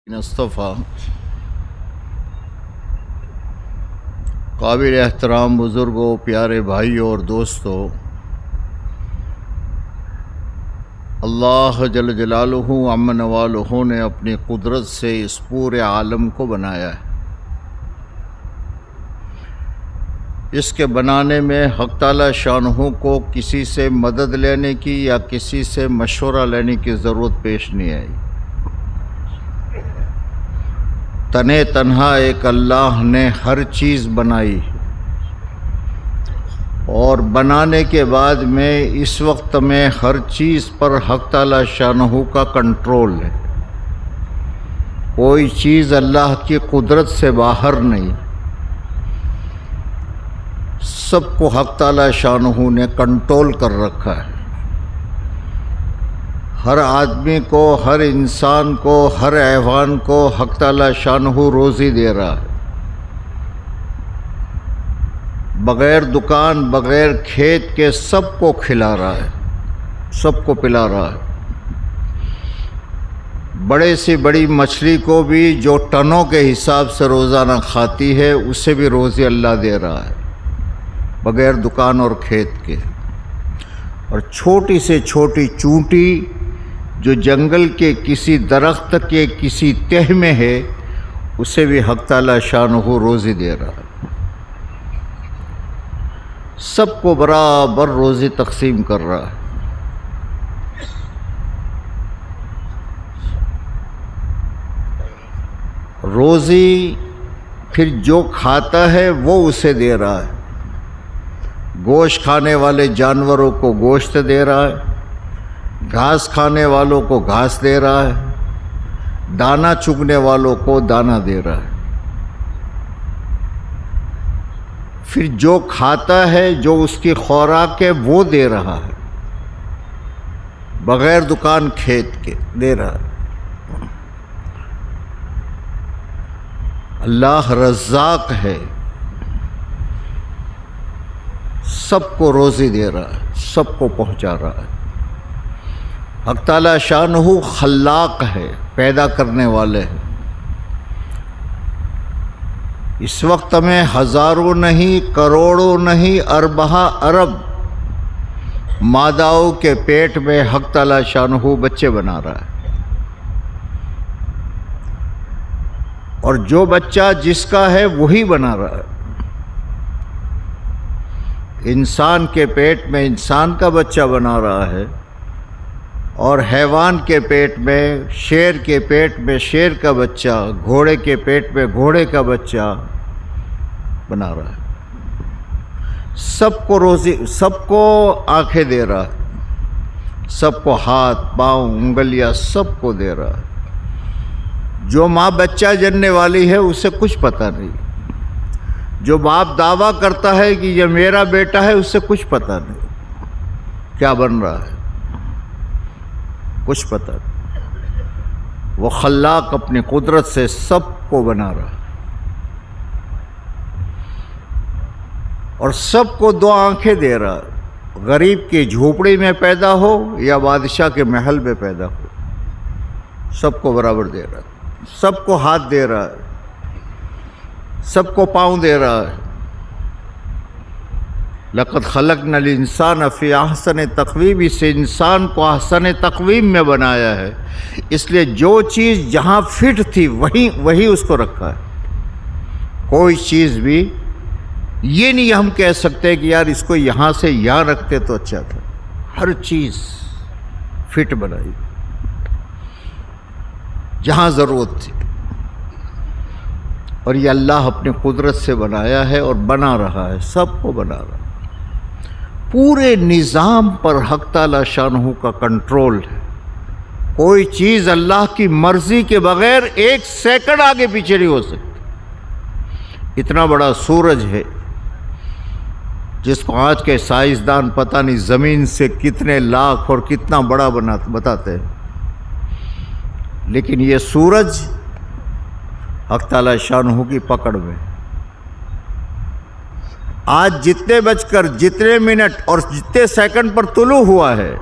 مصطفیٰ قابل احترام بزرگوں، پیارے بھائیوں اور دوستوں، اللہ جل جلالہ عم نوالہ نے اپنی قدرت سے اس پورے عالم کو بنایا ہے۔ اس کے بنانے میں حق تعالی شانہ کو کسی سے مدد لینے کی یا کسی سے مشورہ لینے کی ضرورت پیش نہیں آئی۔ تنے تنہا ایک اللہ نے ہر چیز بنائی، اور بنانے کے بعد میں اس وقت میں ہر چیز پر حق تعالی شانہ کا کنٹرول ہے۔ کوئی چیز اللہ کی قدرت سے باہر نہیں، سب کو حق تعالی شانہ نے کنٹرول کر رکھا ہے۔ ہر آدمی کو، ہر انسان کو، ہر حیوان کو حق تعالی شانہ روزی دے رہا ہے، بغیر دکان، بغیر کھیت کے سب کو کھلا رہا ہے، سب کو پلا رہا ہے۔ بڑے سے بڑی مچھلی کو بھی جو ٹنوں کے حساب سے روزانہ کھاتی ہے، اسے بھی روزی اللہ دے رہا ہے، بغیر دکان اور کھیت کے۔ اور چھوٹی سے چھوٹی چونٹی جو جنگل کے کسی درخت کے کسی تہ میں ہے، اسے بھی حق تعالی شانہ روزی دے رہا ہے۔ سب کو برابر روزی تقسیم کر رہا ہے۔ روزی پھر جو کھاتا ہے وہ اسے دے رہا ہے۔ گوشت کھانے والے جانوروں کو گوشت دے رہا ہے، گھاس کھانے والوں کو گھاس دے رہا ہے، دانہ چگنے والوں کو دانہ دے رہا ہے۔ پھر جو کھاتا ہے، جو اس کی خوراک ہے، وہ دے رہا ہے، بغیر دکان کھیت کے دے رہا ہے۔ اللہ رزاق ہے، سب کو روزی دے رہا ہے، سب کو پہنچا رہا ہے۔ حق تعالی شانہ خلاق ہے، پیدا کرنے والے ہیں۔ اس وقت میں ہزاروں نہیں، کروڑوں نہیں، اربہ ارب ماداؤں کے پیٹ میں حق تعالی شانہ بچے بنا رہا ہے، اور جو بچہ جس کا ہے وہی بنا رہا ہے۔ انسان کے پیٹ میں انسان کا بچہ بنا رہا ہے، اور حیوان کے پیٹ میں، شیر کے پیٹ میں شیر کا بچہ، گھوڑے کے پیٹ میں گھوڑے کا بچہ بنا رہا ہے۔ سب کو روزی، سب کو آنکھیں دے رہا ہے، سب کو ہاتھ، پاؤں، انگلیاں سب کو دے رہا ہے۔ جو ماں بچہ جننے والی ہے اسے کچھ پتہ نہیں، جو باپ دعویٰ کرتا ہے کہ یہ میرا بیٹا ہے، اسے کچھ پتہ نہیں کیا بن رہا ہے، کچھ پتہ نہیں۔ وہ خلاق اپنی قدرت سے سب کو بنا رہا ہے، اور سب کو دو آنکھیں دے رہا ہے۔ غریب کی جھوپڑی میں پیدا ہو یا بادشاہ کے محل میں پیدا ہو، سب کو برابر دے رہا ہے، سب کو ہاتھ دے رہا ہے، سب کو پاؤں دے رہا ہے۔ لقد خلقنا الانسان فی احسن تقویم، اس انسان کو احسن تقویم میں بنایا ہے، اس لیے جو چیز جہاں فٹ تھی وہیں اس کو رکھا ہے۔ کوئی چیز بھی یہ نہیں ہم کہہ سکتے کہ یار اس کو یہاں سے یہاں رکھتے تو اچھا تھا، ہر چیز فٹ بنائی جہاں ضرورت تھی، اور یہ اللہ اپنی قدرت سے بنایا ہے اور بنا رہا ہے، سب کو بنا رہا ہے۔ پورے نظام پر حق تعالی شانہ کا کنٹرول ہے۔ کوئی چیز اللہ کی مرضی کے بغیر ایک سیکنڈ آگے پیچھے نہیں ہو سکتی۔ اتنا بڑا سورج ہے جس کو آج کے سائنسدان پتہ نہیں زمین سے کتنے لاکھ اور کتنا بڑا بتاتے ہیں، لیکن یہ سورج حق تعالی شانہ کی پکڑ میں۔ آج جتنے بج کر جتنے منٹ اور جتنے سیکنڈ پر طلوع ہوا ہے،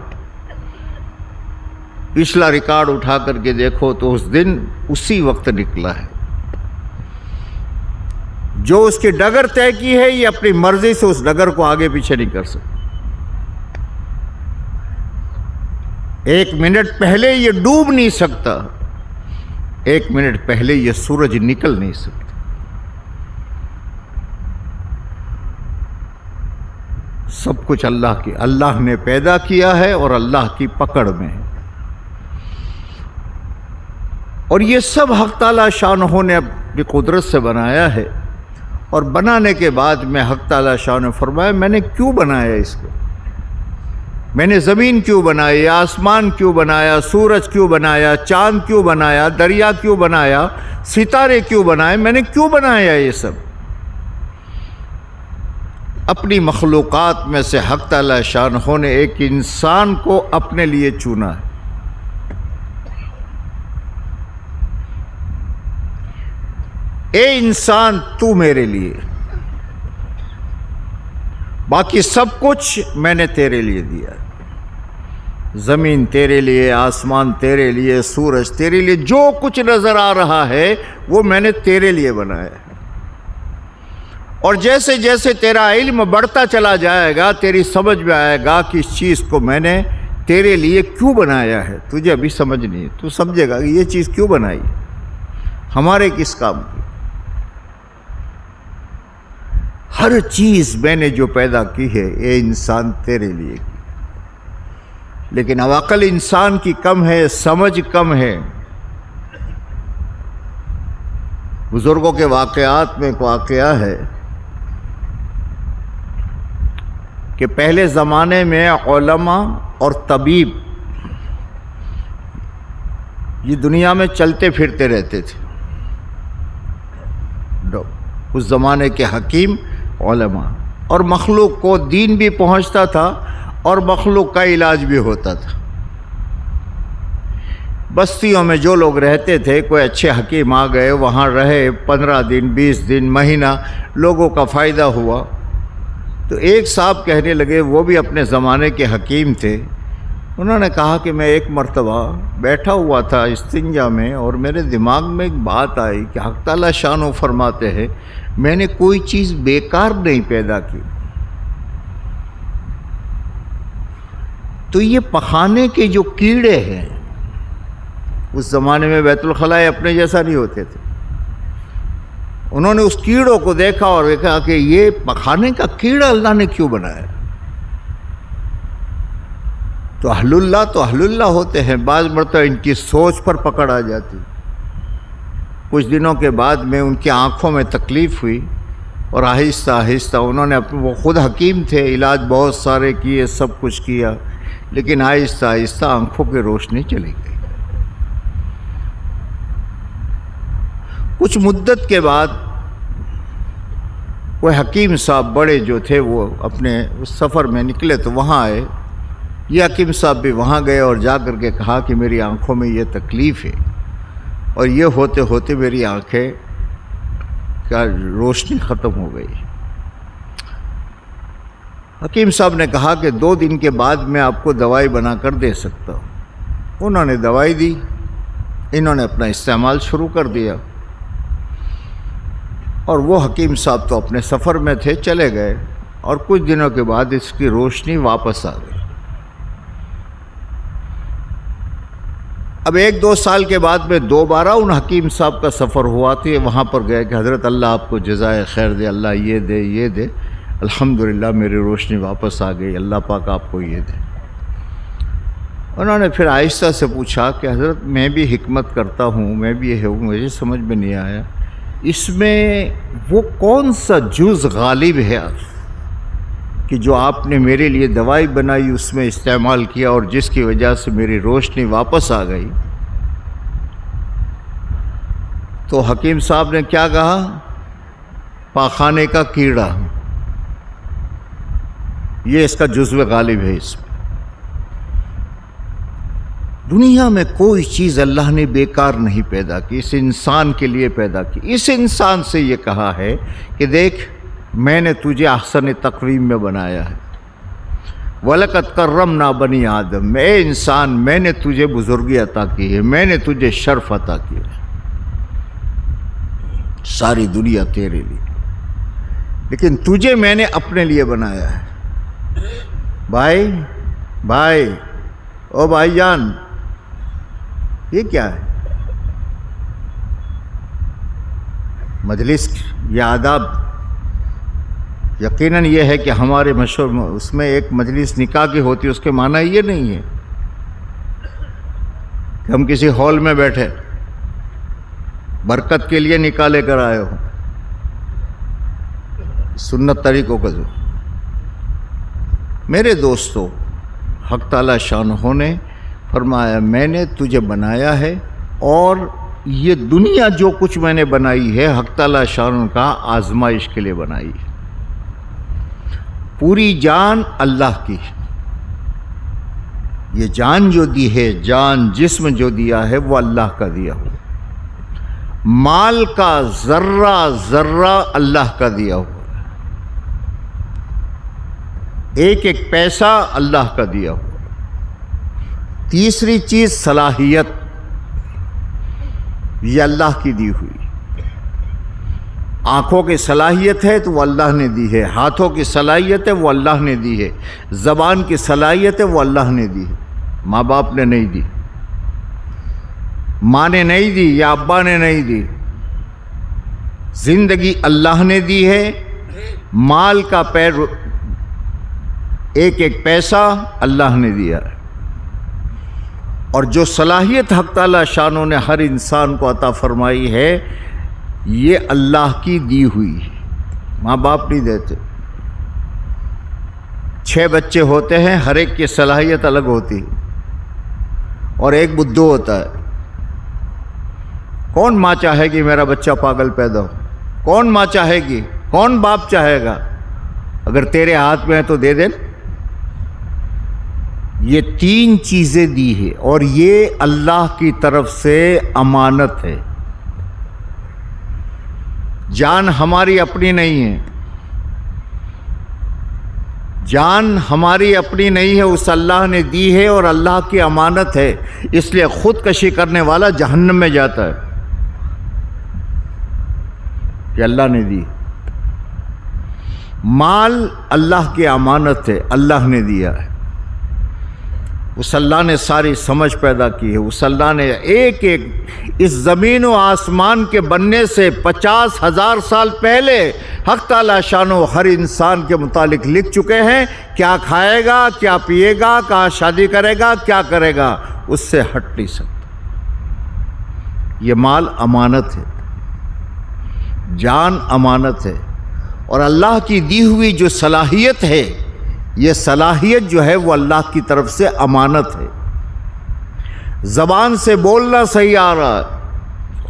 پچھلا ریکارڈ اٹھا کر کے دیکھو تو اس دن اسی وقت نکلا ہے. جو اس کی ڈگر طے کی ہے یہ اپنی مرضی سے اس ڈگر کو آگے پیچھے نہیں کر سکتا. 1 منٹ پہلے یہ ڈوب نہیں سکتا، 1 منٹ پہلے یہ سورج نکل نہیں سکتا. سب کچھ اللہ نے پیدا کیا ہے اور اللہ کی پکڑ میں ہے. اور یہ سب حق تعالی شانہ نے اپنی قدرت سے بنایا ہے. اور بنانے کے بعد میں حق تعالی شاہ نے فرمایا میں نے کیوں بنایا اس کو، میں نے زمین کیوں بنائی، آسمان کیوں بنایا، سورج کیوں بنایا، چاند کیوں بنایا، دریا کیوں بنایا، ستارے کیوں بنائے، میں نے کیوں بنایا یہ سب. اپنی مخلوقات میں سے حق تعالی شانہ نے ایک انسان کو اپنے لیے چنا ہے. اے انسان تو میرے لیے، باقی سب کچھ میں نے تیرے لیے دیا. زمین تیرے لیے، آسمان تیرے لیے، سورج تیرے لیے، جو کچھ نظر آ رہا ہے وہ میں نے تیرے لیے بنایا. اور جیسے جیسے تیرا علم بڑھتا چلا جائے گا تیری سمجھ میں آئے گا کہ اس چیز کو میں نے تیرے لیے کیوں بنایا ہے. تجھے ابھی سمجھ نہیں ہے، تو سمجھے گا کہ یہ چیز کیوں بنائی، ہمارے کس کام کی. ہر چیز میں نے جو پیدا کی ہے یہ انسان تیرے لیے کی. لیکن اب عقل انسان کی کم ہے، سمجھ کم ہے. بزرگوں کے واقعات میں ایک واقعہ ہے کہ پہلے زمانے میں علماء اور طبیب یہ دنیا میں چلتے پھرتے رہتے تھے. اس زمانے کے حکیم علماء، اور مخلوق کو دین بھی پہنچتا تھا اور مخلوق کا علاج بھی ہوتا تھا. بستیوں میں جو لوگ رہتے تھے کوئی اچھے حکیم آ گئے، وہاں رہے 15 دن 20 دن مہینہ، لوگوں کا فائدہ ہوا. تو ایک صاحب کہنے لگے، وہ بھی اپنے زمانے کے حکیم تھے. انہوں نے کہا کہ میں ایک مرتبہ بیٹھا ہوا تھا استنجا میں اور میرے دماغ میں ایک بات آئی کہ حق تعالی شانہ فرماتے ہیں میں نے کوئی چیز بیکار نہیں پیدا کی. تو یہ پخانے کے جو کیڑے ہیں، اس زمانے میں بیت الخلاء اپنے جیسا نہیں ہوتے تھے. انہوں نے اس کیڑوں کو دیکھا اور دیکھا کہ یہ پخانے کا کیڑا اللہ نے کیوں بنایا. تو اہل اللہ ہوتے ہیں، بعض مرتبہ ان کی سوچ پر پکڑ آ جاتی. کچھ دنوں کے بعد میں ان کی آنکھوں میں تکلیف ہوئی اور آہستہ آہستہ انہوں نے وہ خود حکیم تھے، علاج بہت سارے کیے، سب کچھ کیا، لیکن آہستہ آہستہ آنکھوں کی روشنی چلی گئی. کچھ مدت کے بعد وہ حکیم صاحب بڑے جو تھے وہ اپنے سفر میں نکلے تو وہاں آئے. یہ حکیم صاحب بھی وہاں گئے اور جا کر کے کہا کہ میری آنکھوں میں یہ تکلیف ہے اور یہ ہوتے ہوتے میری آنکھیں کا روشنی ختم ہو گئی. حکیم صاحب نے کہا کہ 2 دن کے بعد میں آپ کو دوائی بنا کر دے سکتا ہوں. انہوں نے دوائی دی، انہوں نے اپنا استعمال شروع کر دیا اور وہ حکیم صاحب تو اپنے سفر میں تھے، چلے گئے اور کچھ دنوں کے بعد اس کی روشنی واپس آ گئی. اب 1-2 سال کے بعد میں دوبارہ ان حکیم صاحب کا سفر ہوا تو یہ وہاں پر گئے کہ حضرت اللہ آپ کو جزائے خیر دے، اللہ یہ دے یہ دے، الحمدللہ میری روشنی واپس آ گئی، اللہ پاک آپ کو یہ دے. انہوں نے پھر آہستہ سے پوچھا کہ حضرت میں بھی حکمت کرتا ہوں، میں بھی یہ ہوں، مجھے سمجھ میں نہیں آیا اس میں وہ کون سا جز غالب ہے کہ جو آپ نے میرے لیے دوائی بنائی اس میں استعمال کیا اور جس کی وجہ سے میری روشنی واپس آ گئی. تو حکیم صاحب نے کیا کہا؟ پاخانے کا کیڑا، یہ اس کا جزو غالب ہے. اس میں دنیا میں کوئی چیز اللہ نے بیکار نہیں پیدا کی، اس انسان کے لیے پیدا کی. اس انسان سے یہ کہا ہے کہ دیکھ میں نے تجھے احسن تقویم میں بنایا ہے. وَلَقَدْ كَرَّمْنَا بَنِي آدم، اے انسان میں نے تجھے بزرگی عطا کی ہے، میں نے تجھے شرف عطا کیا ہے، ساری دنیا تیرے لیے، لیکن تجھے میں نے اپنے لیے بنایا ہے۔ بھائی او بھائی جان، یہ کیا ہے؟ مجلس یہ آداب یقیناً یہ ہے کہ ہمارے مشہور اس میں ایک مجلس نکاح کی ہوتی ہے، اس کے معنی یہ نہیں ہے کہ ہم کسی ہال میں بیٹھے برکت کے لیے نکاح لے کر آئے ہو، سنت طریقوں کا جو میرے دوستو، حق تعالی شانہ نے فرمایا میں نے تجھے بنایا ہے، اور یہ دنیا جو کچھ میں نے بنائی ہے حق تعالی شانہ کا آزمائش کے لیے بنائی ہے۔ پوری جان اللہ کی، یہ جان جو دی ہے، جان جسم جو دیا ہے وہ اللہ کا دیا ہوا، مال کا ذرہ ذرہ اللہ کا دیا ہوا، ایک ایک پیسہ اللہ کا دیا ہوا۔ تیسری چیز صلاحیت، یہ اللہ کی دی ہوئی، آنکھوں کی صلاحیت ہے تو وہ اللہ نے دی ہے، ہاتھوں کی صلاحیت ہے وہ اللہ نے دی ہے، زبان کی صلاحیت ہے وہ اللہ نے دی ہے، ماں باپ نے نہیں دی، ماں نے نہیں دی یا ابا نے نہیں دی، زندگی اللہ نے دی ہے، مال کا ایک ایک پیسہ اللہ نے دیا ہے، اور جو صلاحیت حق تعالی شانہ نے ہر انسان کو عطا فرمائی ہے یہ اللہ کی دی ہوئی ہے، ماں باپ نہیں دیتے۔ 6 بچے ہوتے ہیں، ہر ایک کی صلاحیت الگ ہوتی ہے، اور ایک بدھو ہوتا ہے۔ کون ماں چاہے گی میرا بچہ پاگل پیدا ہو؟ کون ماں چاہے گی؟ کون باپ چاہے گا؟ اگر تیرے ہاتھ میں ہے تو دے دے۔ یہ 3 چیزیں دی ہے، اور یہ اللہ کی طرف سے امانت ہے۔ جان ہماری اپنی نہیں ہے، جان ہماری اپنی نہیں ہے، اس اللہ نے دی ہے اور اللہ کی امانت ہے، اس لیے خودکشی کرنے والا جہنم میں جاتا ہے کہ اللہ نے دی۔ مال اللہ کی امانت ہے، اللہ نے دیا ہے، اس اللہ نے ساری سمجھ پیدا کی ہے، اس اللہ نے ایک ایک اس زمین و آسمان کے بننے سے 50,000 سال پہلے حق تعالی شانہ ہر انسان کے متعلق لکھ چکے ہیں، کیا کھائے گا، کیا پیے گا، کہاں شادی کرے گا، کیا کرے گا، اس سے ہٹ نہیں سکتا۔ یہ مال امانت ہے، جان امانت ہے، اور اللہ کی دی ہوئی جو صلاحیت ہے، یہ صلاحیت جو ہے وہ اللہ کی طرف سے امانت ہے۔ زبان سے بولنا صحیح آ رہا ہے،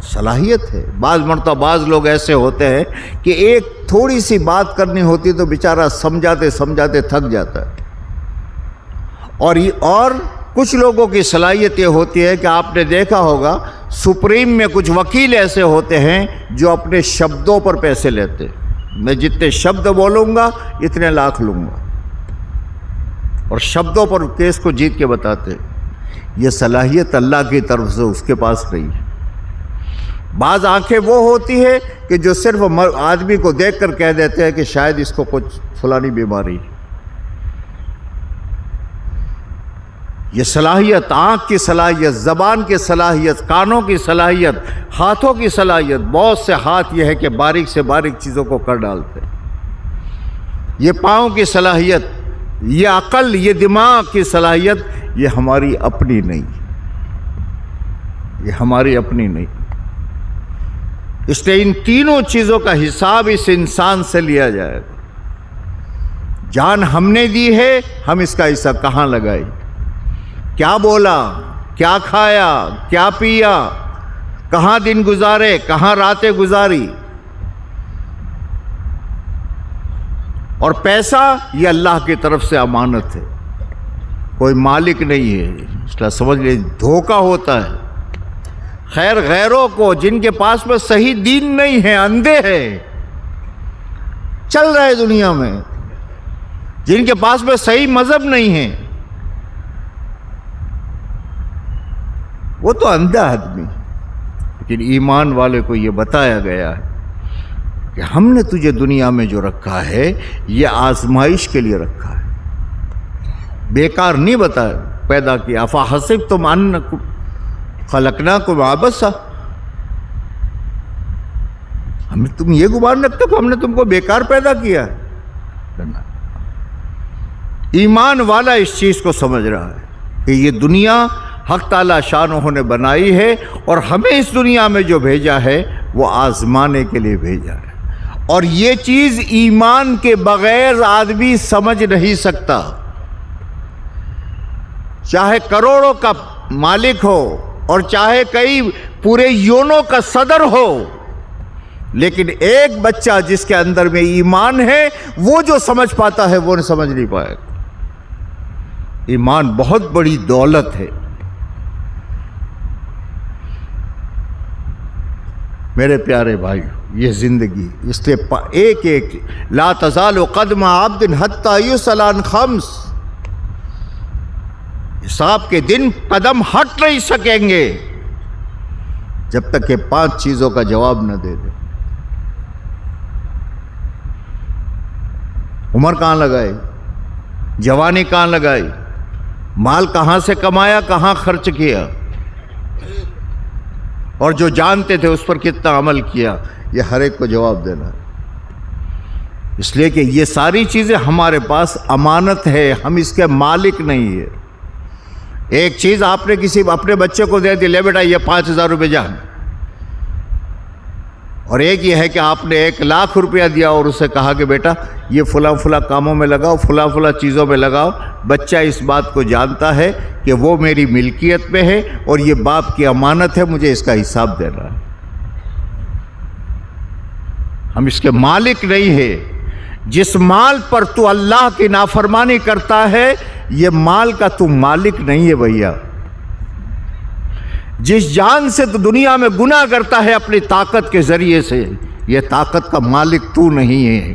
صلاحیت ہے۔ بعض مرتبہ بعض لوگ ایسے ہوتے ہیں کہ ایک تھوڑی سی بات کرنی ہوتی تو بیچارہ سمجھاتے سمجھاتے تھک جاتا ہے، اور کچھ لوگوں کی صلاحیت یہ ہوتی ہے کہ آپ نے دیکھا ہوگا سپریم میں کچھ وکیل ایسے ہوتے ہیں جو اپنے شبدوں پر پیسے لیتے، میں جتنے شبد بولوں گا اتنے لاکھ لوں گا، اور شبدوں پر کیس کو جیت کے بتاتے۔ یہ صلاحیت اللہ کی طرف سے اس کے پاس نہیں ہے۔ بعض آنکھیں وہ ہوتی ہے کہ جو صرف آدمی کو دیکھ کر کہہ دیتے ہیں کہ شاید اس کو کچھ فلانی بیماری ہے۔ یہ صلاحیت، آنکھ کی صلاحیت، زبان کی صلاحیت، کانوں کی صلاحیت، ہاتھوں کی صلاحیت، بہت سے ہاتھ یہ ہے کہ باریک سے باریک چیزوں کو کر ڈالتے ہیں۔ یہ پاؤں کی صلاحیت، یہ عقل، یہ دماغ کی صلاحیت، یہ ہماری اپنی نہیں، یہ ہماری اپنی نہیں۔ اس لیے ان تینوں چیزوں کا حساب اس انسان سے لیا جائے گا۔ جان ہم نے دی ہے، ہم اس کا حصہ کہاں لگائی، کیا بولا، کیا کھایا، کیا پیا، کہاں دن گزارے، کہاں راتیں گزاری۔ اور پیسہ یہ اللہ کی طرف سے امانت ہے، کوئی مالک نہیں ہے، اس لیے سمجھ لیں دھوکہ ہوتا ہے۔ خیر غیروں کو جن کے پاس میں صحیح دین نہیں ہے، اندھے ہیں، چل رہے دنیا میں، جن کے پاس میں صحیح مذہب نہیں ہے، وہ تو اندھا آدمی، لیکن ایمان والے کو یہ بتایا گیا ہے کہ ہم نے تجھے دنیا میں جو رکھا ہے یہ آزمائش کے لیے رکھا ہے، بیکار نہیں بتایا پیدا کیا۔ افحسبتم انکم خلقناکم عبثا، ہمیں تم یہ گمان رکھتے ہو کہ ہم نے تم کو بیکار پیدا کیا ہے؟ ایمان والا اس چیز کو سمجھ رہا ہے کہ یہ دنیا حق تعالیٰ شانہ نے بنائی ہے اور ہمیں اس دنیا میں جو بھیجا ہے وہ آزمانے کے لیے بھیجا ہے، اور یہ چیز ایمان کے بغیر آدمی سمجھ نہیں سکتا، چاہے کروڑوں کا مالک ہو اور چاہے کئی پورے یونوں کا صدر ہو، لیکن ایک بچہ جس کے اندر میں ایمان ہے وہ جو سمجھ پاتا ہے وہ نہیں سمجھ نہیں پائے گا۔ ایمان بہت بڑی دولت ہے۔ میرے پیارے بھائی، یہ زندگی اس لیے ایک ایک لا تزال قدم عبد حتی یسأل عن خمس، حساب کے دن قدم ہٹ نہیں سکیں گے جب تک کہ 5 چیزوں کا جواب نہ دے دے۔ عمر کہاں لگائی، جوانی کہاں لگائی، مال کہاں سے کمایا، کہاں خرچ کیا، اور جو جانتے تھے اس پر کتنا عمل کیا، یہ ہر ایک کو جواب دینا ہے۔ اس لیے کہ یہ ساری چیزیں ہمارے پاس امانت ہے، ہم اس کے مالک نہیں ہے۔ ایک چیز آپ نے کسی اپنے بچے کو دے دی، لے بیٹا یہ 5000 روپے جان، اور ایک یہ ہے کہ آپ نے 1,00,000 روپیہ دیا اور اسے کہا کہ بیٹا یہ فلاں فلاں کاموں میں لگاؤ، فلاں فلاں چیزوں میں لگاؤ۔ بچہ اس بات کو جانتا ہے کہ وہ میری ملکیت میں ہے اور یہ باپ کی امانت ہے، مجھے اس کا حساب دینا ہے۔ ہم اس کے مالک نہیں ہیں۔ جس مال پر تو اللہ کی نافرمانی کرتا ہے یہ مال کا تو مالک نہیں ہے بھیا۔ جس جان سے تو دنیا میں گناہ کرتا ہے اپنی طاقت کے ذریعے سے، یہ طاقت کا مالک تو نہیں ہے۔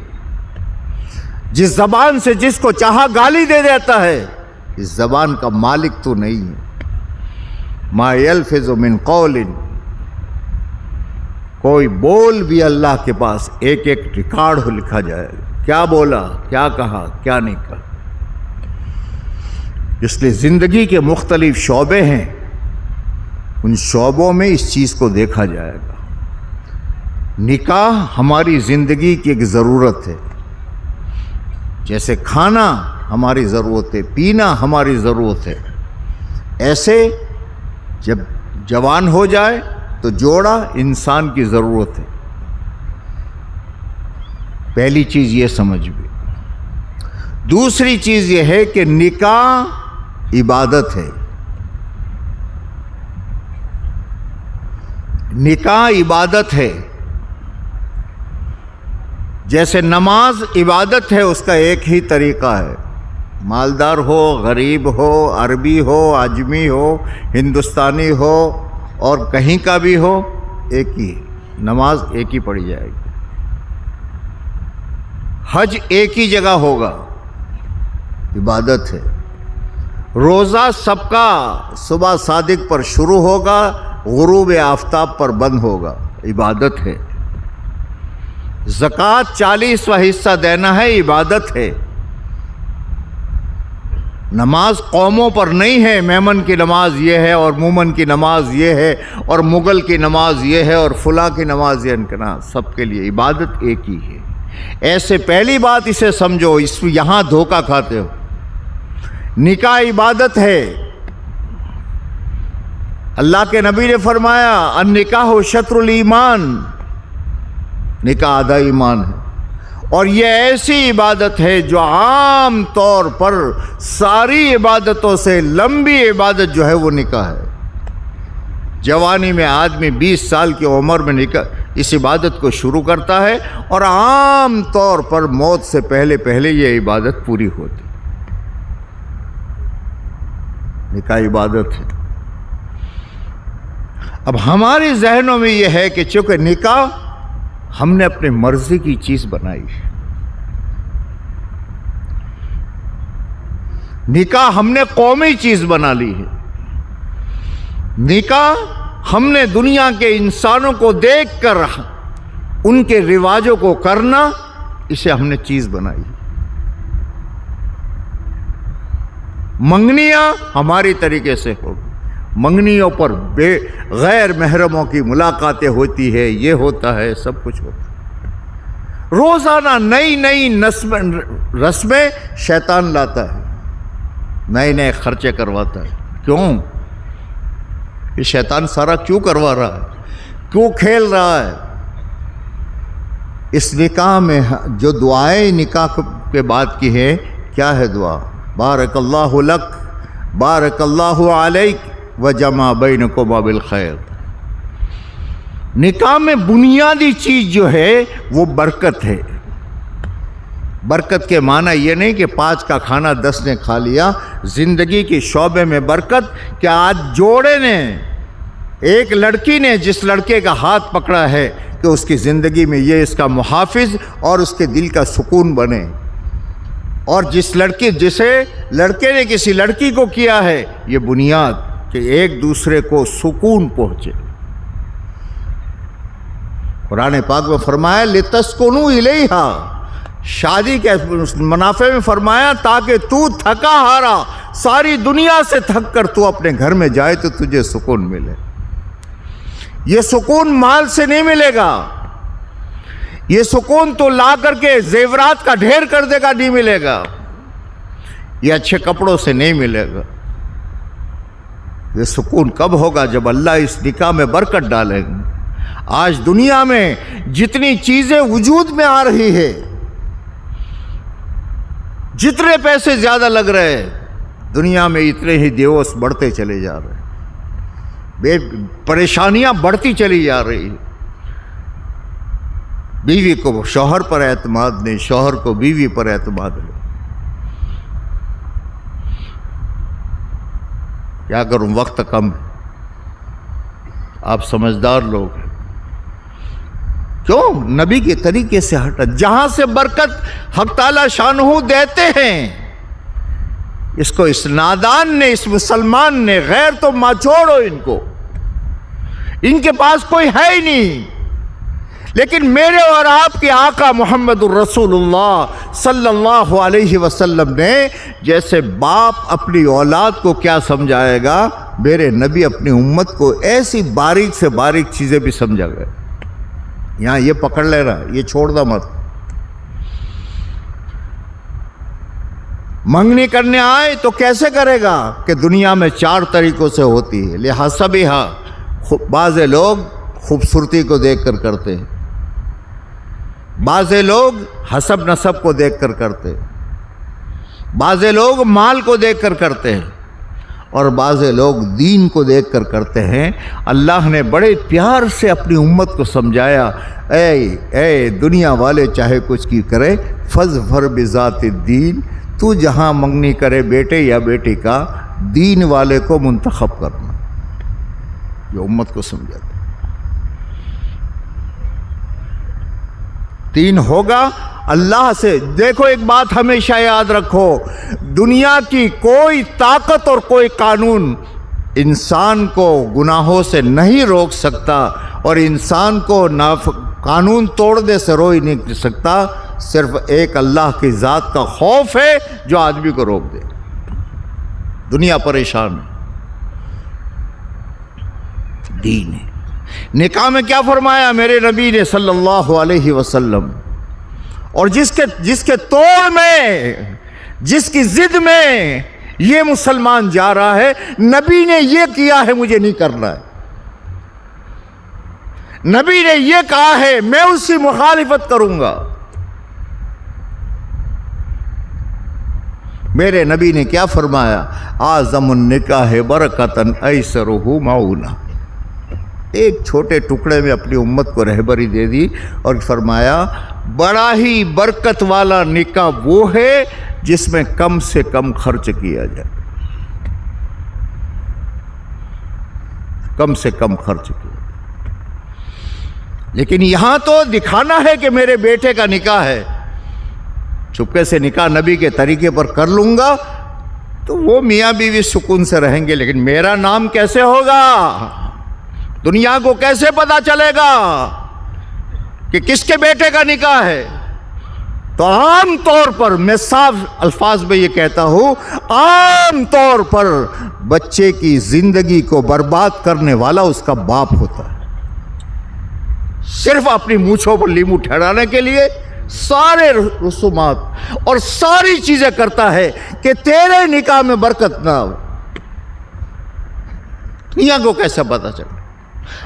جس زبان سے جس کو چاہا گالی دے دیتا ہے، اس زبان کا مالک تو نہیں ہے۔ ما یلفظ من قول، کوئی بول بھی اللہ کے پاس ایک ایک ریکارڈ ہو لکھا جائے گا، کیا بولا، کیا کہا، کیا نہیں کہا۔ اس لیے زندگی کے مختلف شعبے ہیں، ان شعبوں میں اس چیز کو دیکھا جائے گا۔ نکاح ہماری زندگی کی ایک ضرورت ہے، جیسے کھانا ہماری ضرورت ہے، پینا ہماری ضرورت ہے، ایسے جب جوان ہو جائے تو جوڑا انسان کی ضرورت ہے۔ پہلی چیز یہ سمجھ بھی۔ دوسری چیز یہ ہے کہ نکاح عبادت ہے۔ نکاح عبادت ہے، جیسے نماز عبادت ہے، اس کا ایک ہی طریقہ ہے۔ مالدار ہو، غریب ہو، عربی ہو، عجمی ہو، ہندوستانی ہو اور کہیں کا بھی ہو، ایک ہی نماز ایک ہی پڑھی جائے گی۔ حج ایک ہی جگہ ہوگا، عبادت ہے۔ روزہ سب کا صبح صادق پر شروع ہوگا، غروب آفتاب پر بند ہوگا، عبادت ہے۔ زکوٰۃ 40واں حصہ دینا ہے، عبادت ہے۔ نماز قوموں پر نہیں ہے، میمن کی نماز یہ ہے اور مومن کی نماز یہ ہے اور مغل کی نماز یہ ہے اور فلاں کی نماز یہ ہے، سب کے لیے عبادت ایک ہی ہے۔ ایسے پہلی بات اسے سمجھو، یہاں دھوکہ کھاتے ہو۔ نکاح عبادت ہے۔ اللہ کے نبی نے فرمایا النکاح شطر الایمان، نکاح آدھا ایمان ہے، اور یہ ایسی عبادت ہے جو عام طور پر ساری عبادتوں سے لمبی عبادت جو ہے وہ نکاح ہے۔ جوانی میں آدمی 20 سال کی عمر میں نکاح اس عبادت کو شروع کرتا ہے اور عام طور پر موت سے پہلے پہلے یہ عبادت پوری ہوتی۔ نکاح عبادت ہے۔ اب ہمارے ذہنوں میں یہ ہے کہ چونکہ نکاح ہم نے اپنے مرضی کی چیز بنائی ہے، نکاح ہم نے قومی چیز بنا لی ہے. نکاح ہم نے دنیا کے انسانوں کو دیکھ کر ان کے رواجوں کو کرنا، اسے ہم نے چیز بنائی. منگنیاں ہماری طریقے سے ہوگی، منگنیوں پر غیر محرموں کی ملاقاتیں ہوتی ہے، یہ ہوتا ہے، سب کچھ ہوتا ہے. روزانہ نئی نئی رسمیں شیطان لاتا ہے، نئے نئے خرچے کرواتا ہے. کیوں؟ یہ شیطان سارا کیوں کروا رہا ہے، کیوں کھیل رہا ہے؟ اس نکاح میں جو دعائیں نکاح کے بعد کی ہیں، کیا ہے دعا؟ بارک اللہ لک، بارک اللہ علیک وجمع بینکما بالخیر. نکاح میں بنیادی چیز جو ہے وہ برکت ہے. برکت کے معنی یہ نہیں کہ 5 کا کھانا 10 نے کھا لیا. زندگی کے شعبے میں برکت کہ آج جوڑے نے، ایک لڑکی نے جس لڑکے کا ہاتھ پکڑا ہے کہ اس کی زندگی میں یہ اس کا محافظ اور اس کے دل کا سکون بنے، اور جس لڑکے نے کسی لڑکی کو کیا ہے، یہ بنیاد کہ ایک دوسرے کو سکون پہنچے. قرآن پاک میں فرمایا لِتَسْكُنُوا إِلَيْهَا، شادی کے منافع میں فرمایا تاکہ تو تھکا ہارا ساری دنیا سے تھک کر تو اپنے گھر میں جائے تو تجھے سکون ملے. یہ سکون مال سے نہیں ملے گا، یہ سکون تو لا کر کے زیورات کا ڈھیر کر دے گا نہیں ملے گا، یہ اچھے کپڑوں سے نہیں ملے گا. یہ سکون کب ہوگا؟ جب اللہ اس نکاح میں برکت ڈالیں گے. آج دنیا میں جتنی چیزیں وجود میں آ رہی ہے، جتنے پیسے زیادہ لگ رہے ہیں دنیا میں، اتنے ہی دیوس بڑھتے چلے جا رہے ہیں، پریشانیاں بڑھتی چلی جا رہی ہیں. بیوی کو شوہر پر اعتماد نہیں، شوہر کو بیوی پر اعتماد نہیں. کیا کروں، وقت کم ہے، آپ سمجھدار لوگ ہیں. کیوں؟ نبی کے طریقے سے ہٹا. جہاں سے برکت حق تعالی شانہ دیتے ہیں، اس کو اس نادان نے، اس مسلمان نے، غیر تو ماں چھوڑو ان کو، ان کے پاس کوئی ہے ہی نہیں. لیکن میرے اور آپ کے آقا محمد الرسول اللہ صلی اللہ علیہ وسلم نے جیسے باپ اپنی اولاد کو کیا سمجھائے گا، میرے نبی اپنی امت کو ایسی باریک سے باریک چیزیں بھی سمجھا گئے. یہاں یہ پکڑ لے رہا، یہ چھوڑ دا مت. منگنی کرنے آئے تو کیسے کرے گا کہ دنیا میں 4 طریقوں سے ہوتی ہے. لحسبها، بعض لوگ خوبصورتی کو دیکھ کر کرتے ہیں، بعض لوگ حسب نسب کو دیکھ کر کرتے ہیں، بعض لوگ مال کو دیکھ کر کرتے ہیں، اور بعض لوگ دین کو دیکھ کر کرتے ہیں. اللہ نے بڑے پیار سے اپنی امت کو سمجھایا، اے دنیا والے چاہے کچھ کی کرے، فاظفر بذات الدین، تو جہاں منگنی کرے بیٹے یا بیٹی کا، دین والے کو منتخب کرنا. یہ امت کو سمجھاتا. دین ہوگا اللہ سے. دیکھو ایک بات ہمیشہ یاد رکھو، دنیا کی کوئی طاقت اور کوئی قانون انسان کو گناہوں سے نہیں روک سکتا، اور انسان کو قانون توڑنے سے روک نہیں سکتا. صرف ایک اللہ کی ذات کا خوف ہے جو آدمی کو روک دے. دنیا پریشان ہے، دین ہے. نکاح میں کیا فرمایا میرے نبی نے صلی اللہ علیہ وسلم؟ اور جس کے توڑ میں، جس کی ضد میں یہ مسلمان جا رہا ہے، نبی نے یہ کیا ہے مجھے نہیں کرنا ہے، نبی نے یہ کہا ہے میں اس کی مخالفت کروں گا. میرے نبی نے کیا فرمایا؟ اعظم النکاح برکتن ایسرہ معونہ. ایک چھوٹے ٹکڑے میں اپنی امت کو رہبری دے دی اور فرمایا بڑا ہی برکت والا نکاح وہ ہے جس میں کم سے کم خرچ کیا جائے، کم سے کم خرچ کیا جائے. لیکن یہاں تو دکھانا ہے کہ میرے بیٹے کا نکاح ہے، چپکے سے نکاح نبی کے طریقے پر کر لوں گا تو وہ میاں بیوی سکون سے رہیں گے، لیکن میرا نام کیسے ہوگا؟ دنیا کو کیسے پتا چلے گا کہ کس کے بیٹے کا نکاح ہے؟ تو عام طور پر میں صاف الفاظ میں یہ کہتا ہوں، عام طور پر بچے کی زندگی کو برباد کرنے والا اس کا باپ ہوتا ہے، صرف اپنی مونچھوں پر لیمو ٹھہرانے کے لیے سارے رسومات اور ساری چیزیں کرتا ہے کہ تیرے نکاح میں برکت نہ ہو۔ دنیا کو کیسا پتا چلے؟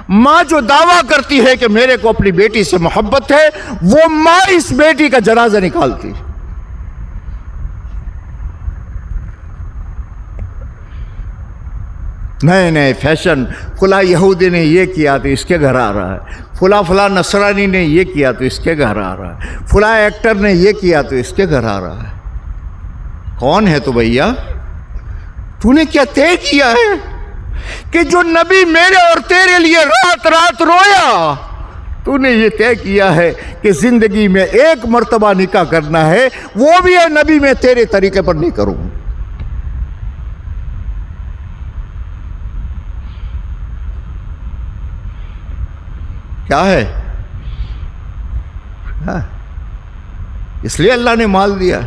ماں جو دعویٰ کرتی ہے کہ میرے کو اپنی بیٹی سے محبت ہے، وہ ماں اس بیٹی کا جنازہ نکالتی۔ نئے نئے فیشن، فلاں یہودی نے یہ کیا تو اس کے گھر آ رہا ہے، فلاں نصرانی نے یہ کیا تو اس کے گھر آ رہا ہے، فلاں ایکٹر نے یہ کیا تو اس کے گھر آ رہا ہے۔ کون ہے تو بھیا؟ تو نے کیا طے کیا ہے کہ جو نبی میرے اور تیرے لیے رات رات رویا، تو نے یہ طے کیا ہے کہ زندگی میں ایک مرتبہ نکاح کرنا ہے، وہ بھی ہے نبی میں تیرے طریقے پر نہیں کروں۔ کیا ہے؟ اس لیے اللہ نے مال دیا۔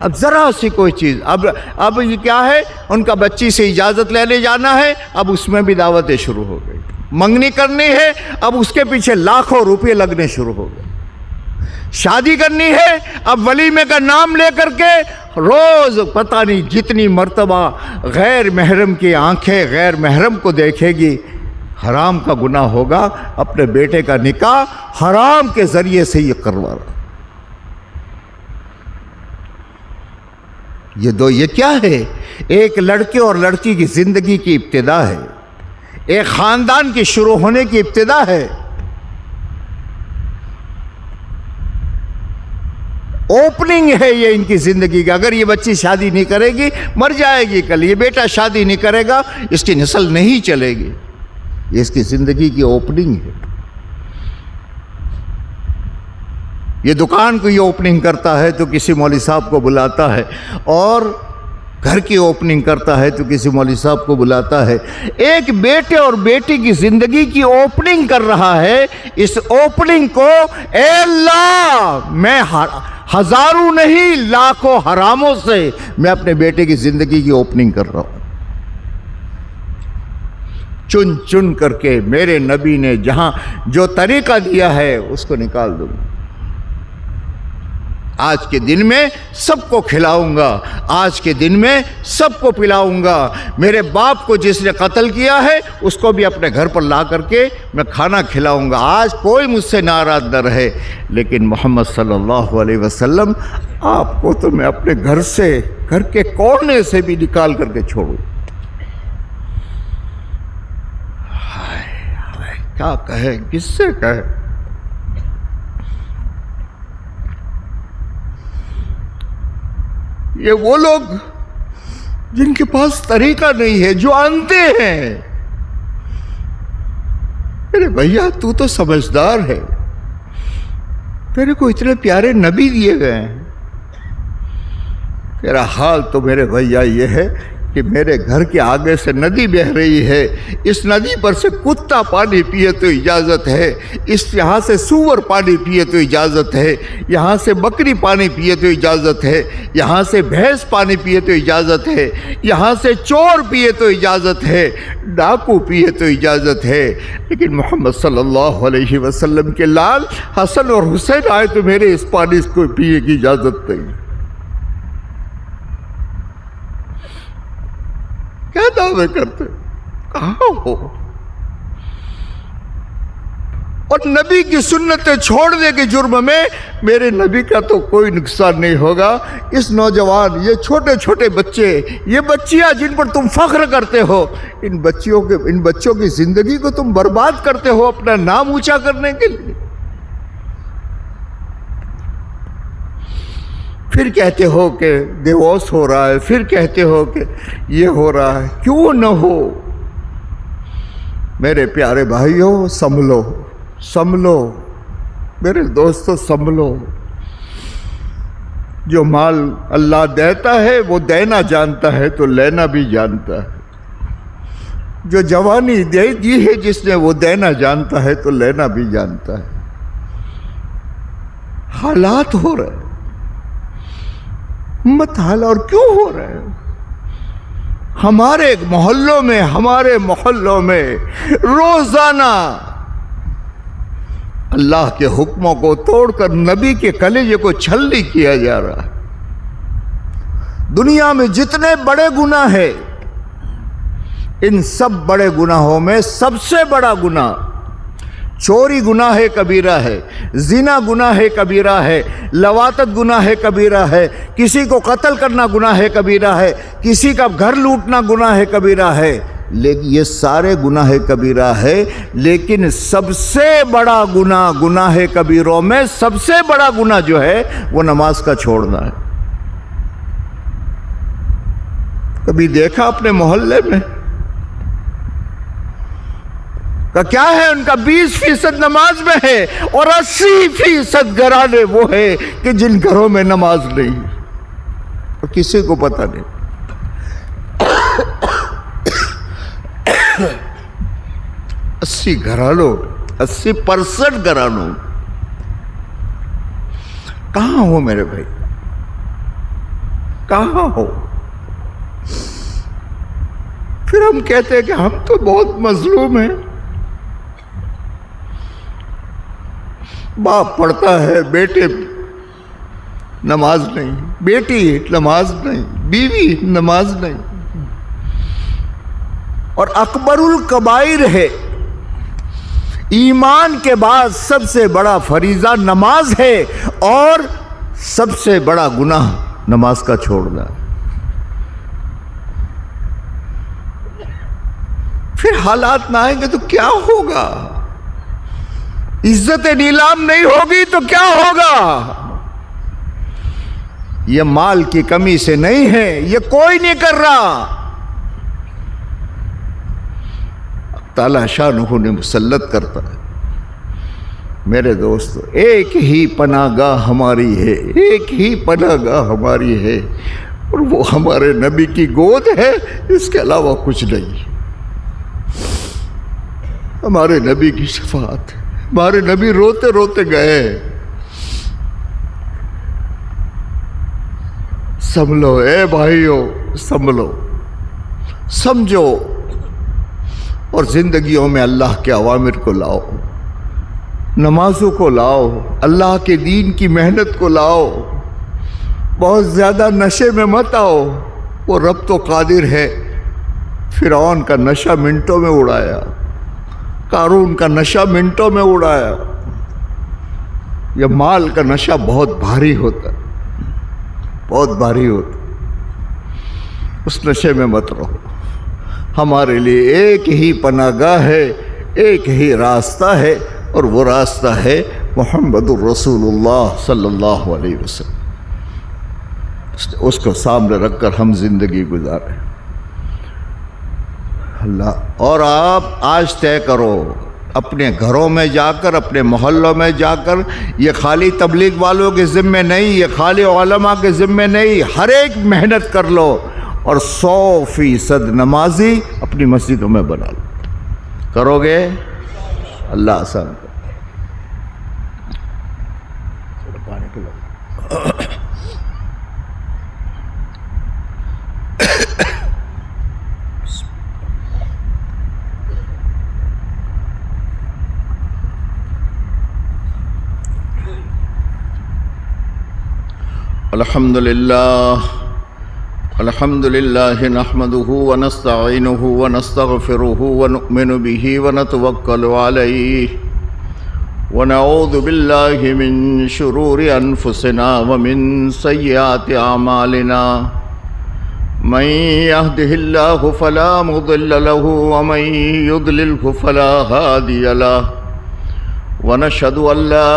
اب ذرا سی کوئی چیز، اب یہ کیا ہے؟ ان کا بچی سے اجازت لینے جانا ہے، اب اس میں بھی دعوتیں شروع ہو گئی۔ منگنی کرنی ہے، اب اس کے پیچھے لاکھوں روپے لگنے شروع ہو گئے۔ شادی کرنی ہے، اب ولیمے کا نام لے کر کے روز پتہ نہیں جتنی مرتبہ غیر محرم کی آنکھیں غیر محرم کو دیکھے گی۔ حرام کا گناہ ہوگا، اپنے بیٹے کا نکاح حرام کے ذریعے سے یہ کروا رہا۔ یہ کیا ہے؟ ایک لڑکے اور لڑکی کی زندگی کی ابتدا ہے، ایک خاندان کی شروع ہونے کی ابتدا ہے۔ اوپننگ ہے یہ ان کی زندگی کا۔ اگر یہ بچی شادی نہیں کرے گی مر جائے گی، کل یہ بیٹا شادی نہیں کرے گا اس کی نسل نہیں چلے گی۔ یہ اس کی زندگی کی اوپننگ ہے۔ یہ دکان کو یہ اوپننگ کرتا ہے تو کسی مولوی صاحب کو بلاتا ہے، اور گھر کی اوپننگ کرتا ہے تو کسی مولوی صاحب کو بلاتا ہے۔ ایک بیٹے اور بیٹی کی زندگی کی اوپننگ کر رہا ہے۔ اس اوپننگ کو اے اللہ، میں ہزاروں نہیں لاکھوں حراموں سے میں اپنے بیٹے کی زندگی کی اوپننگ کر رہا ہوں۔ چن چن کر کے میرے نبی نے جہاں جو طریقہ دیا ہے اس کو نکال دوں گا۔ آج کے دن میں سب کو کھلاؤں گا، آج کے دن میں سب کو پلاؤں گا۔ میرے باپ کو جس نے قتل کیا ہے اس کو بھی اپنے گھر پر لا کر کے میں کھانا کھلاؤں گا۔ آج کوئی مجھ سے ناراض نہ رہے، لیکن محمد صلی اللہ علیہ وسلم آپ کو تو میں اپنے گھر سے، گھر کے کونے سے بھی نکال کر کے چھوڑوں۔ کیا کہے، کس سے کہے؟ یہ وہ لوگ جن کے پاس طریقہ نہیں ہے، جو اندھے ہیں۔ میرے بھیا تو سمجھدار ہے، تیرے کو اتنے پیارے نبی دیے گئے ہیں۔ تیرا حال تو میرے بھیا یہ ہے کہ میرے گھر کے آگے سے ندی بہہ رہی ہے، اس ندی پر سے کتا پانی پیے تو اجازت ہے، یہاں سے سور پانی پیے تو اجازت ہے، یہاں سے بکری پانی پیے تو اجازت ہے، یہاں سے بھینس پانی پیے تو اجازت ہے، یہاں سے چور پیے تو اجازت ہے، ڈاکو پیے تو اجازت ہے، لیکن محمد صلی اللہ علیہ وسلم کے لال حسن اور حسین آئے تو میرے اس پانی کو پیے کی اجازت نہیں۔ کیا دعوے کرتے؟ کہاں ہو؟ اور نبی کی سنتیں چھوڑنے کے جرم میں میرے نبی کا تو کوئی نقصان نہیں ہوگا۔ اس نوجوان، یہ چھوٹے چھوٹے بچے، یہ بچیاں جن پر تم فخر کرتے ہو، ان بچوں کی زندگی کو تم برباد کرتے ہو اپنا نام اونچا کرنے کے لیے۔ پھر کہتے ہو کہ ڈیورس ہو رہا ہے، پھر کہتے ہو کہ یہ ہو رہا ہے۔ کیوں نہ ہو؟ میرے پیارے بھائیوں، سنبھلو سنبھلو، میرے دوستو سنبھلو۔ جو مال اللہ دیتا ہے وہ دینا جانتا ہے تو لینا بھی جانتا ہے. جو جوانی دے دی ہے جس نے وہ دینا جانتا ہے تو لینا بھی جانتا ہے. حالات ہو رہے ہیں مت حال اور کیوں ہو رہے ہیں؟ ہمارے محلوں میں روزانہ اللہ کے حکموں کو توڑ کر نبی کے کلیجے کو چھلنی کیا جا رہا ہے. دنیا میں جتنے بڑے گناہ ہیں ان سب بڑے گناہوں میں سب سے بڑا گناہ چوری گناہ کبیرہ ہے، زنا گناہ کبیرہ ہے، لواطت گناہ کبیرہ ہے، کسی کو قتل کرنا گناہ کبیرہ ہے، کسی کا گھر لوٹنا گناہ کبیرہ ہے. لیکن یہ سارے گناہ کبیرہ ہے، لیکن سب سے بڑا گناہ کبیروں میں سب سے بڑا گناہ جو ہے وہ نماز کا چھوڑنا ہے. کبھی دیکھا اپنے محلے میں کہ کیا ہے؟ ان کا 20% نماز میں ہے اور 80% گھرانے وہ ہے کہ جن گھروں میں نماز نہیں اور کسی کو پتہ نہیں. 80% گھرانوں کہاں ہو میرے بھائی؟ کہاں ہو؟ پھر ہم کہتے ہیں کہ ہم تو بہت مظلوم ہیں. باپ پڑھتا ہے، بیٹے نماز نہیں، بیٹی نماز نہیں، بیوی نماز نہیں. اور اکبر الکبائر ہے، ایمان کے بعد سب سے بڑا فریضہ نماز ہے اور سب سے بڑا گناہ نماز کا چھوڑنا ہے. پھر حالات نہ آئیں گے تو کیا ہوگا؟ عزت نیلام نہیں ہوگی تو کیا ہوگا؟ یہ مال کی کمی سے نہیں ہے، یہ کوئی نہیں کر رہا. تعالیٰ شانہ نے مسلط کرتا ہے. میرے دوستو، ایک ہی پناہ گاہ ہماری ہے، ایک ہی پناہ گاہ ہماری ہے اور وہ ہمارے نبی کی گود ہے، اس کے علاوہ کچھ نہیں. ہمارے نبی کی شفاعت ہے. ہمارے نبی روتے روتے گئے. سنبھلو اے بھائیو، سنبھلو، سمجھو اور زندگیوں میں اللہ کے اوامر کو لاؤ، نمازوں کو لاؤ، اللہ کے دین کی محنت کو لاؤ. بہت زیادہ نشے میں مت آؤ. وہ رب تو قادر ہے. فرعون کا نشہ منٹوں میں اڑایا، قارون کا نشہ منٹوں میں اڑایا. یہ مال کا نشہ بہت بھاری ہوتا ہے، بہت بھاری ہوتا. اس نشے میں مت رہو. ہمارے لیے ایک ہی پناہ گاہ ہے، ایک ہی راستہ ہے اور وہ راستہ ہے محمد الرسول اللہ صلی اللہ علیہ وسلم. اس کو سامنے رکھ کر ہم زندگی گزاریں. اللہ اور آپ آج طے کرو اپنے گھروں میں جا کر، اپنے محلوں میں جا کر. یہ خالی تبلیغ والوں کے ذمے نہیں، یہ خالی علماء کے ذمے نہیں. ہر ایک محنت کر لو اور 100% نمازی اپنی مسجدوں میں بنا لو. کرو گے؟ اللہ آسان کرے. پانی پلاؤ. الحمد لله نحمده ونستعينه ونستغفره ونؤمن به ونتوكل عليه ونعوذ بالله من شرور أنفسنا ومن سيئات أعمالنا. من يهده الله فلا مضل له ومن يضلله فلا هادي له. ونشهد أن لا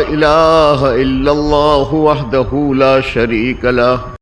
إله إلا الله وحده لا شريك له